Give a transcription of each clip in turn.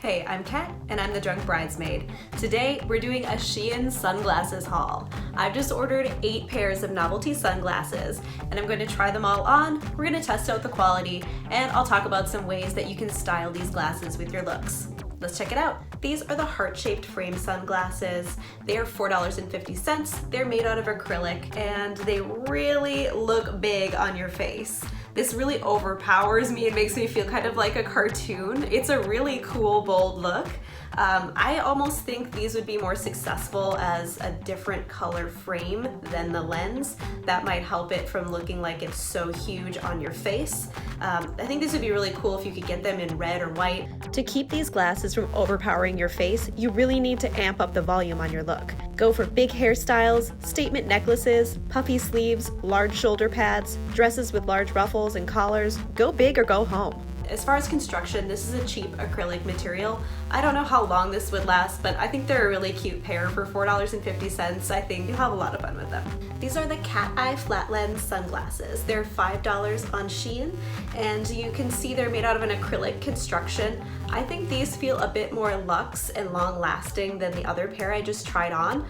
Hey, I'm Kat, and I'm the Drunk Bridesmaid. Today, we're doing a Shein sunglasses haul. I've just ordered 8 pairs of novelty sunglasses, and I'm going to try them all on, we're going to test out the quality, and I'll talk about some ways that you can style these glasses with your looks. Let's check it out. These are the heart-shaped frame sunglasses. They are $4.50. They're made out of acrylic, and they really look big on your face. This really overpowers me. It makes me feel kind of like a cartoon. It's a really cool, bold look. I almost think these would be more successful as a different color frame than the lens. That might help it from looking like it's so huge on your face. I think this would be really cool if you could get them in red or white. To keep these glasses from overpowering your face, you really need to amp up the volume on your look. Go for big hairstyles, statement necklaces, puffy sleeves, large shoulder pads, dresses with large ruffles and collars. Go big or go home. As far as construction, this is a cheap acrylic material. I don't know how long this would last, but I think they're a really cute pair for $4.50. I think you'll have a lot of fun with them. These are the Cat Eye flat lens sunglasses. They're $5 on Shein, and you can see they're made out of an acrylic construction. I think these feel a bit more luxe and long lasting than the other pair I just tried on.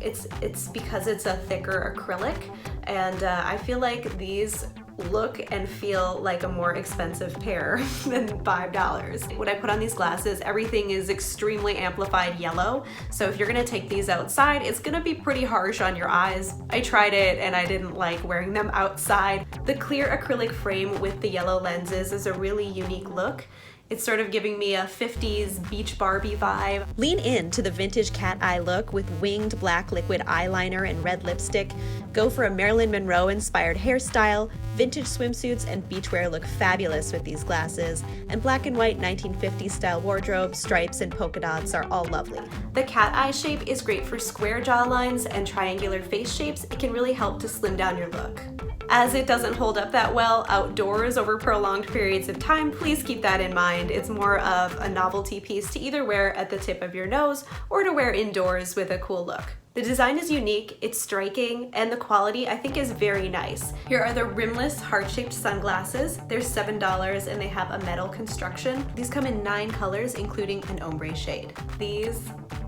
It's because it's a thicker acrylic, and I feel like these look and feel like a more expensive pair than $5. When I put on these glasses, everything is extremely amplified yellow, so if you're gonna take these outside, it's gonna be pretty harsh on your eyes. I tried it and I didn't like wearing them outside. The clear acrylic frame with the yellow lenses is a really unique look. It's sort of giving me a 50s beach Barbie vibe. Lean into the vintage cat eye look with winged black liquid eyeliner and red lipstick. Go for a Marilyn Monroe inspired hairstyle. Vintage swimsuits and beachwear look fabulous with these glasses, and black and white 1950s style wardrobe, stripes, and polka dots are all lovely. The cat eye shape is great for square jawlines and triangular face shapes. It can really help to slim down your look. As it doesn't hold up that well outdoors over prolonged periods of time, please keep that in mind. It's more of a novelty piece to either wear at the tip of your nose or to wear indoors with a cool look. The design is unique, it's striking, and the quality I think is very nice. Here are the rimless heart-shaped sunglasses. They're $7 and they have a metal construction. These come in 9 colors, including an ombre shade. These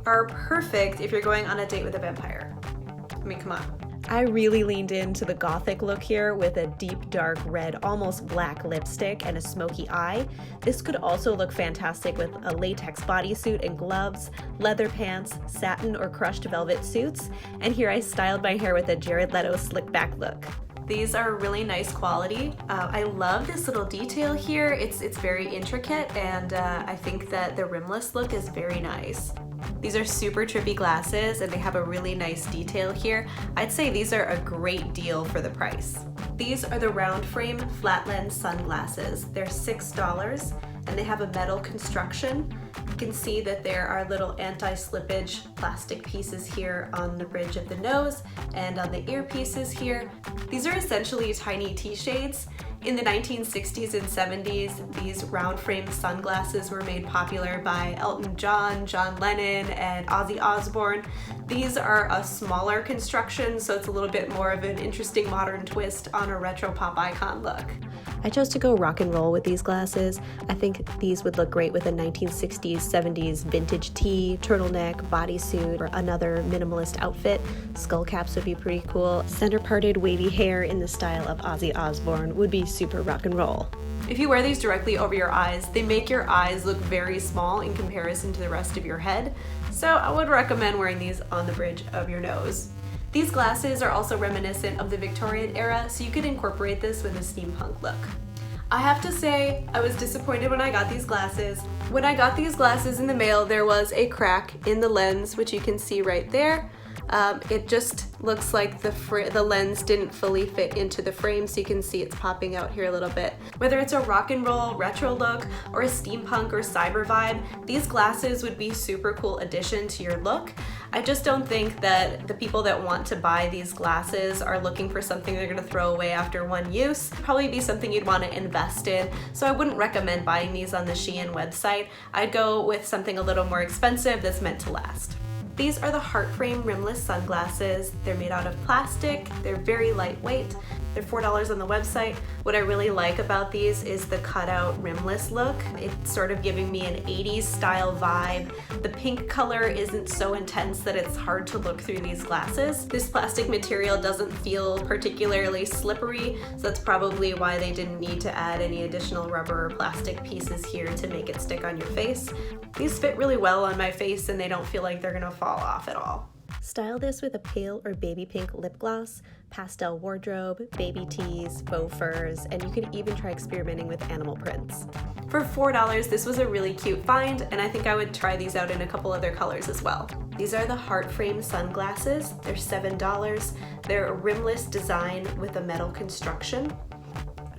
are perfect if you're going on a date with a vampire. I mean, come on. I really leaned into the gothic look here with a deep dark red, almost black lipstick and a smoky eye. This could also look fantastic with a latex bodysuit and gloves, leather pants, satin or crushed velvet suits, and here I styled my hair with a Jared Leto slick back look. These are really nice quality. I love this little detail here. It's very intricate, and I think that the rimless look is very nice. These are super trippy glasses and they have a really nice detail here. I'd say these are a great deal for the price. These are the round frame flat lens sunglasses. They're $6 and they have a metal construction. You can see that there are little anti-slippage plastic pieces here on the bridge of the nose and on the earpieces here. These are essentially tiny T-shades. In the 1960s and 70s, these round frame sunglasses were made popular by Elton John, John Lennon, and Ozzy Osbourne. These are a smaller construction, so it's a little bit more of an interesting modern twist on a retro pop icon look. I chose to go rock and roll with these glasses. I think these would look great with a 1960s, 70s vintage tee, turtleneck, bodysuit, or another minimalist outfit. Skull caps would be pretty cool. Center-parted wavy hair in the style of Ozzy Osbourne would be super rock and roll. If you wear these directly over your eyes, they make your eyes look very small in comparison to the rest of your head, so I would recommend wearing these on the bridge of your nose. These glasses are also reminiscent of the Victorian era, so you could incorporate this with a steampunk look. I have to say, I was disappointed when I got these glasses. When I got these glasses in the mail, there was a crack in the lens, which you can see right there. It just looks like the lens didn't fully fit into the frame, so you can see it's popping out here a little bit. Whether it's a rock and roll retro look or a steampunk or cyber vibe, these glasses would be super cool addition to your look. I just don't think that the people that want to buy these glasses are looking for something they're gonna throw away after one use. Probably be something you'd want to invest in, so I wouldn't recommend buying these on the Shein website. I'd go with something a little more expensive that's meant to last. These are the heart frame rimless sunglasses. They're made out of plastic, they're very lightweight. They're $4 on the website. What I really like about these is the cutout rimless look. It's sort of giving me an 80s style vibe. The pink color isn't so intense that it's hard to look through these glasses. This plastic material doesn't feel particularly slippery, so that's probably why they didn't need to add any additional rubber or plastic pieces here to make it stick on your face. These fit really well on my face and they don't feel like they're gonna fall off at all. Style this with a pale or baby pink lip gloss, pastel wardrobe, baby tees, faux furs, and you can even try experimenting with animal prints. For $4, this was a really cute find, and I think I would try these out in a couple other colors as well. These are the Heart Frame sunglasses. They're $7. They're a rimless design with a metal construction.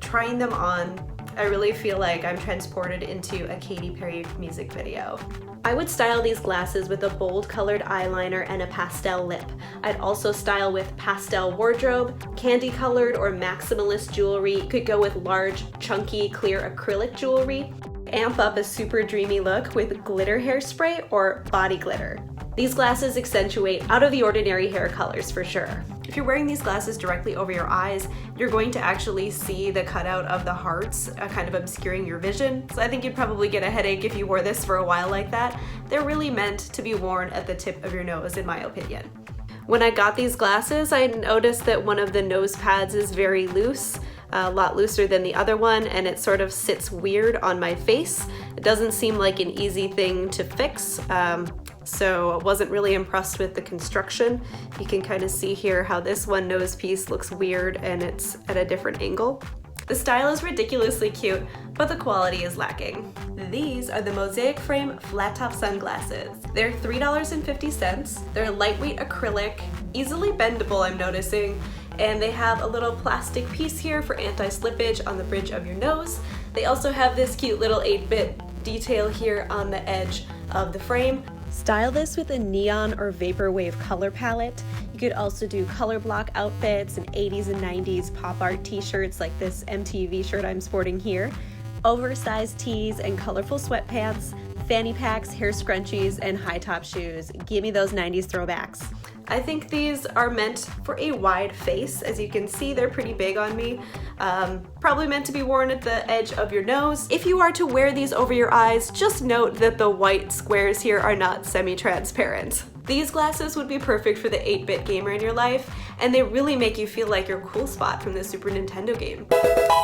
Trying them on, I really feel like I'm transported into a Katy Perry music video. I would style these glasses with a bold colored eyeliner and a pastel lip. I'd also style with pastel wardrobe, candy colored or maximalist jewelry. You could go with large, chunky, clear acrylic jewelry. Amp up a super dreamy look with glitter hairspray or body glitter. These glasses accentuate out of the ordinary hair colors for sure. If you're wearing these glasses directly over your eyes, you're going to actually see the cutout of the hearts kind of obscuring your vision. So I think you'd probably get a headache if you wore this for a while like that. They're really meant to be worn at the tip of your nose, in my opinion. When I got these glasses, I noticed that one of the nose pads is very loose, a lot looser than the other one, and it sort of sits weird on my face. It doesn't seem like an easy thing to fix. So I wasn't really impressed with the construction. You can kind of see here how this one nose piece looks weird and it's at a different angle. The style is ridiculously cute, but the quality is lacking. These are the Mosaic Frame Flat Top Sunglasses. They're $3.50. They're lightweight acrylic, easily bendable I'm noticing, and they have a little plastic piece here for anti-slippage on the bridge of your nose. They also have this cute little 8-bit detail here on the edge of the frame. Style this with a neon or vaporwave color palette. You could also do color block outfits and 80s and 90s pop art t-shirts like this MTV shirt I'm sporting here, oversized tees and colorful sweatpants, fanny packs, hair scrunchies, and high top shoes. Give me those 90s throwbacks. I think these are meant for a wide face. As you can see, they're pretty big on me. Probably meant to be worn at the edge of your nose. If you are to wear these over your eyes, just note that the white squares here are not semi-transparent. These glasses would be perfect for the 8-bit gamer in your life, and they really make you feel like you're Cool Spot from the Super Nintendo game.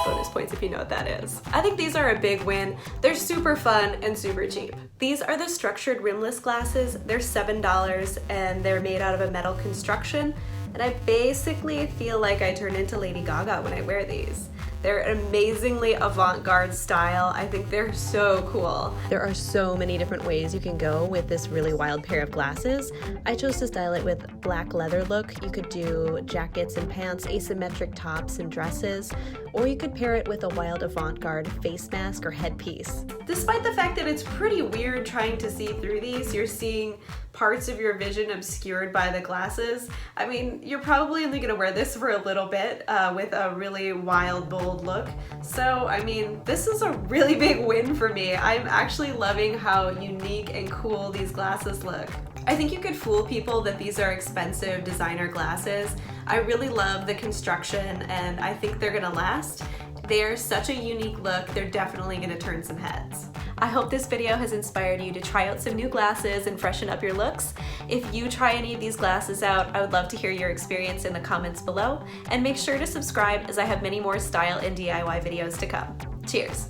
Bonus points if you know what that is. I think these are a big win. They're super fun and super cheap. These are the structured rimless glasses. They're $7 and they're made out of a metal construction, and I basically feel like I turn into Lady Gaga when I wear these. They're an amazingly avant-garde style. I think they're so cool. There are so many different ways you can go with this really wild pair of glasses. I chose to style it with black leather look. You could do jackets and pants, asymmetric tops and dresses, or you could pair it with a wild avant-garde face mask or headpiece. Despite the fact that it's pretty weird trying to see through these, you're seeing parts of your vision obscured by the glasses. I mean, you're probably only gonna wear this for a little bit with a really wild, bold look. So, I mean, this is a really big win for me. I'm actually loving how unique and cool these glasses look. I think you could fool people that these are expensive designer glasses. I really love the construction and I think they're gonna last. They're such a unique look, they're definitely gonna turn some heads. I hope this video has inspired you to try out some new glasses and freshen up your looks. If you try any of these glasses out, I would love to hear your experience in the comments below, and make sure to subscribe as I have many more style and DIY videos to come. Cheers!